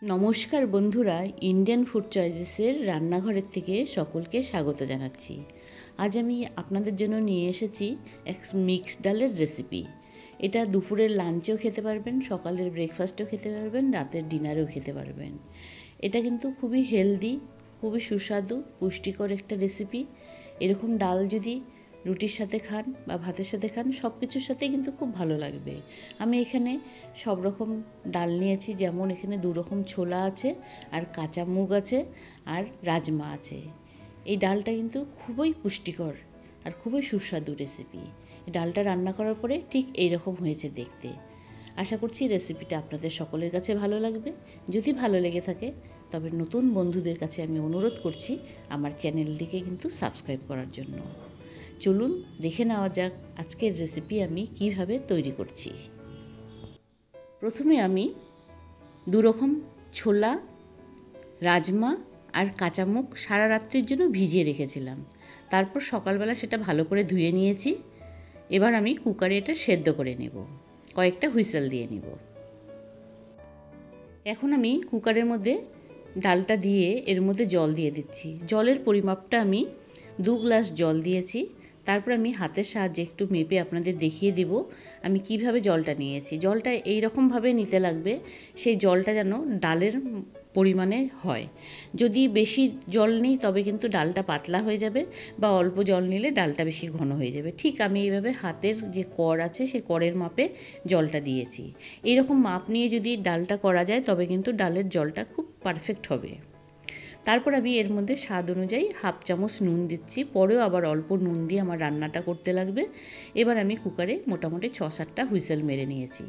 নমস্কার বন্ধুরা, Indian food চয়েসেসের রান্নাঘরের থেকে সকলকে স্বাগত জানাচ্ছি। আজ আমি আপনাদের জন্য নিয়ে এসেছি এক মিক্সড ডালের রেসিপি। এটা দুপুরের লাঞ্চেও খেতে পারবেন, সকালের ব্রেকফাস্টেও খেতে পারবেন, রাতের ডিনারেও খেতে পারবেন। এটা কিন্তু খুবই হেলদি, খুবই সুস্বাদু, পুষ্টিকর একটা রেসিপি। এরকম ডাল যদি রুটির সাথে খান বা ভাতের সাথে খান, সব কিছুর সাথেই কিন্তু খুব ভালো লাগবে। আমি এখানে সব রকম ডাল নিয়েছি, যেমন এখানে 2 রকম ছোলা আছে, আর কাঁচা মুগ আছে, আর রাজমা আছে। এই ডালটা কিন্তু খুবই পুষ্টিকর আর খুবই সুস্বাদু রেসিপি। এই ডালটা রান্না করার পরে ঠিক এই রকম হয়েছে দেখতে। আশা করছি রেসিপিটা আপনাদের সকলের কাছে ভালো লাগবে। যদি ভালো লেগে থাকে তবে নতুন বন্ধুদের কাছে আমি অনুরোধ করছি আমার চ্যানেলটিকে কিন্তু সাবস্ক্রাইব করার জন্য। চলুন দেখে নেওয়া যাক আজকের রেসিপি আমি কিভাবে তৈরি করছি। প্রথমে আমি 2 রকম ছোলা, রাজমা আর কাঁচা মুগ সারা রাত্রির জন্য ভিজিয়ে রেখেছিলাম। তারপর সকালবেলা সেটা ভালো করে ধুয়ে নিয়েছি। এবার আমি কুকারে এটা সেদ্ধ করে নেব, কয়েকটা হুইসেল দিয়ে নিব। এখন আমি কুকারের মধ্যে ডালটা দিয়ে এর মধ্যে জল দিয়ে দিচ্ছি। জলের পরিমাপটা আমি 2 গ্লাস জল দিয়েছি। তারপর আমি হাতের সাহায্যে একটু মেপে আপনাদের দেখিয়ে দেব আমি কিভাবে জলটা নিয়েছি। জলটা এই রকমভাবে নিতে লাগবে, সেই জলটা যেন ডালের পরিমাণে হয়। যদি বেশি জল নিই তবে কিন্তু ডালটা পাতলা হয়ে যাবে, বা অল্প জল নিলে ডালটা বেশি ঘন হয়ে যাবে। ঠিক আমি এইভাবে হাতের যে কড় আছে সেই কড়ের মাপে জলটা দিয়েছি। এইরকম মাপ নিয়ে যদি ডালটা করা যায় তবে কিন্তু ডালের জলটা খুব পারফেক্ট হবে। তারপর আমি এর মধ্যে স্বাদ অনুযায়ী 1/2 চামচ নুন দিচ্ছি। পরেও আবার অল্প নুন দিয়ে আমার রান্নাটা করতে লাগবে। এবার আমি কুকারে মোটামুটি 6-7টা হুইসেল মেরে নিয়েছি।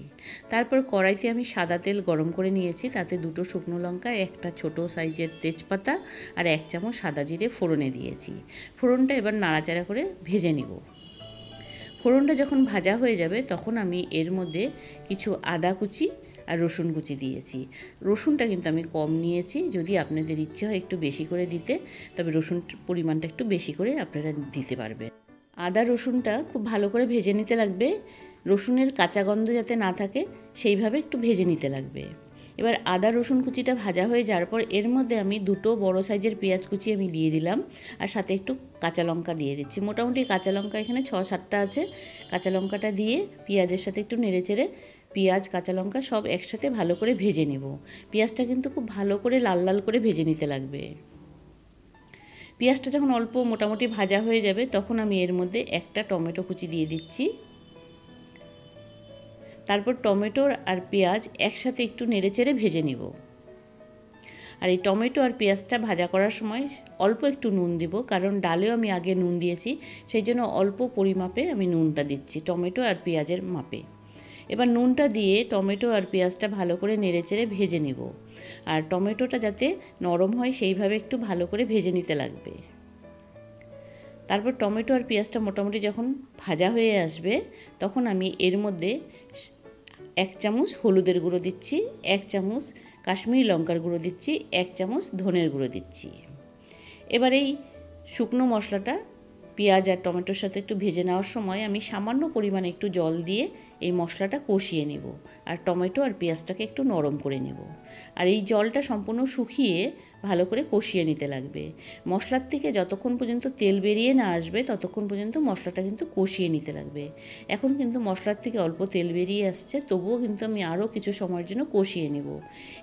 তারপর কড়াইতে আমি সাদা তেল গরম করে নিয়েছি। তাতে 2টো শুকনো লঙ্কা, একটা ছোট সাইজের তেজপাতা আর 1 চামচ সাদা জিরে ফোড়নে দিয়েছি। ফোড়নটা এবার নাড়াচাড়া করে ভেজে নিব। ফোড়নটা যখন ভাজা হয়ে যাবে তখন আমি এর মধ্যে কিছু আদা কুচি আর রসুন কুচি দিয়েছি। রসুনটা কিন্তু আমি কম নিয়েছি, যদি আপনাদের ইচ্ছে হয় একটু বেশি করে দিতে তবে রসুন পরিমাণটা একটু বেশি করে আপনারা দিতে পারবেন। আদা রসুনটা খুব ভালো করে ভেজে নিতে লাগবে, রসুনের কাঁচা গন্ধ যাতে না থাকে সেইভাবে একটু ভেজে নিতে লাগবে। এবার আদা রসুন কুচিটা ভাজা হয়ে যাওয়ার পর এর মধ্যে আমি 2টো বড় সাইজের পেঁয়াজ কুচি আমি দিয়ে দিলাম, আর সাথে একটু কাঁচা লঙ্কা দিয়ে দিচ্ছি। মোটামুটি কাঁচা লঙ্কা এখানে 6-7টা আছে। কাঁচা লঙ্কাটা দিয়ে পেঁয়াজের সাথে একটু নেড়েচেড়ে পেঁয়াজ কাঁচা লঙ্কা সব একসাথে ভালো করে ভেজে নেব। পেঁয়াজটা কিন্তু খুব ভালো করে লাল লাল করে ভেজে নিতে লাগবে। পেঁয়াজটা যখন অল্প মোটামুটি ভাজা হয়ে যাবে তখন আমি এর মধ্যে একটা টমেটো কুচি দিয়ে দিচ্ছি। তারপর টমেটো আর পেঁয়াজ একসাথে একটু নেড়েচেড়ে ভেজে নিব। আর এই টমেটো আর পেঁয়াজটা ভাজা করার সময় অল্প একটু নুন দিব, কারণ ডালেও আমি আগে নুন দিয়েছি, সেই জন্য অল্প পরিমাপে আমি নুনটা দিচ্ছি টমেটো আর পেঁয়াজের মাপে। এবার নুনটা দিয়ে টমেটো আর পেঁয়াজটা ভালো করে নেড়েচেড়ে ভেজে নিব। আর টমেটোটা যাতে নরম হয় সেইভাবে একটু ভালো করে ভেজে নিতে লাগবে। তারপর টমেটো আর পেঁয়াজটা মোটামুটি যখন ভাজা হয়ে আসবে তখন আমি এর মধ্যে 1 চামচ হলুদের গুঁড়ো দিচ্ছি, 1 চামচ কাশ্মীরি লঙ্কার গুঁড়ো দিচ্ছি, 1 চামচ ধনের গুঁড়ো দিচ্ছি। এবার এই শুকনো মশলাটা পেঁয়াজ আর টমেটোর সাথে একটু ভেজে নেওয়ার সময় আমি সামান্য পরিমাণে একটু জল দিয়ে এই মশলাটা কষিয়ে নেব, আর টমেটো আর পেঁয়াজটাকে একটু নরম করে নেব। আর এই জলটা সম্পূর্ণ শুকিয়ে ভালো করে কষিয়ে নিতে লাগবে। মশলার থেকে যতক্ষণ পর্যন্ত তেল বেরিয়ে না আসবে ততক্ষণ পর্যন্ত মশলাটা কিন্তু কষিয়ে নিতে লাগবে। এখন কিন্তু মশলার থেকে অল্প তেল বেরিয়ে আসছে, তবুও কিন্তু আমি আরও কিছু সময়ের জন্য কষিয়ে নেব।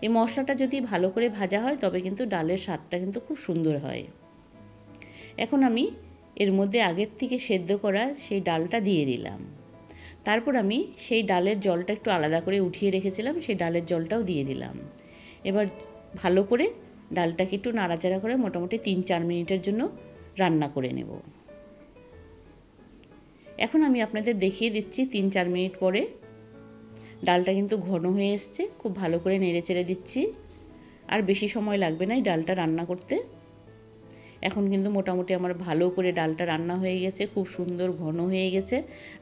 এই মশলাটা যদি ভালো করে ভাজা হয় তবে কিন্তু ডালের স্বাদটা কিন্তু খুব সুন্দর হয়। এখন আমি এর মধ্যে আগের থেকে সেদ্ধ করা সেই ডালটা দিয়ে দিলাম। তারপর আমি সেই ডালের জলটা একটু আলাদা করে উঠিয়ে রেখেছিলাম, সেই ডালের জলটাও দিয়ে দিলাম। এবার ভালো করে ডালটাকে একটু নাড়াচাড়া করে মোটামুটি 3-4 মিনিটের জন্য রান্না করে নেব। এখন আমি আপনাদের দেখিয়ে দিচ্ছি 3-4 মিনিট পরে ডালটা কিন্তু ঘন হয়ে এসছে। খুব ভালো করে নেড়েচেড়ে দিচ্ছি, আর বেশি সময় লাগবে না এই ডালটা রান্না করতে। এখন কিন্তু মোটামুটি আমার ভালো করে ডালটা রান্না হয়ে গেছে, খুব সুন্দর ঘন হয়ে গেছে।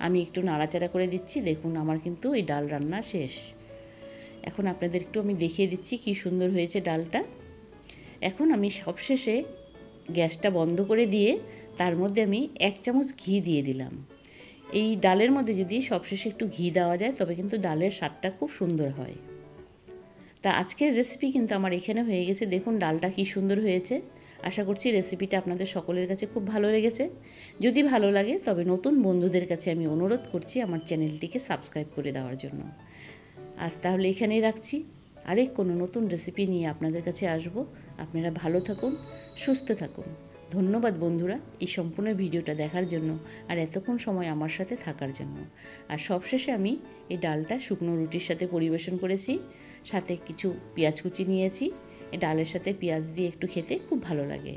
আমি একটু নাড়াচাড়া করে দিচ্ছি, দেখুন আমার কিন্তু এই ডাল রান্না শেষ। এখন আপনাদের একটু আমি দেখিয়ে দিচ্ছি কি সুন্দর হয়েছে ডালটা। এখন আমি সবশেষে গ্যাসটা বন্ধ করে দিয়ে তার মধ্যে আমি 1 চামচ ঘি দিয়ে দিলাম। এই ডালের মধ্যে যদি সবশেষে একটু ঘি দেওয়া যায় তবে কিন্তু ডালের স্বাদটা খুব সুন্দর হয়। তা আজকের রেসিপি কিন্তু আমার এখানে হয়ে গেছে। দেখুন ডালটা কী সুন্দর হয়েছে। আশা করছি রেসিপিটা আপনাদের সকলের কাছে খুব ভালো লেগেছে। যদি ভালো লাগে তবে নতুন বন্ধুদের কাছে আমি অনুরোধ করছি আমার চ্যানেলটিকে সাবস্ক্রাইব করে দেওয়ার জন্য। আজ তাহলে এখানেই রাখছি। আরেক কোনো নতুন রেসিপি নিয়ে আপনাদের কাছে আসব। আপনারা ভালো থাকুন, সুস্থ থাকুন। ধন্যবাদ বন্ধুরা এই সম্পূর্ণ ভিডিওটা দেখার জন্য আর এতক্ষণ সময় আমার সাথে থাকার জন্য। আর সবশেষে আমি এই ডালটা শুকনো রুটির সাথে পরিবেশন করেছি, সাথে কিছু পেঁয়াজ কুচি নিয়েছি। এই ডালের সাথে পেঁয়াজ দিয়ে একটু খেতে খুব ভালো লাগে।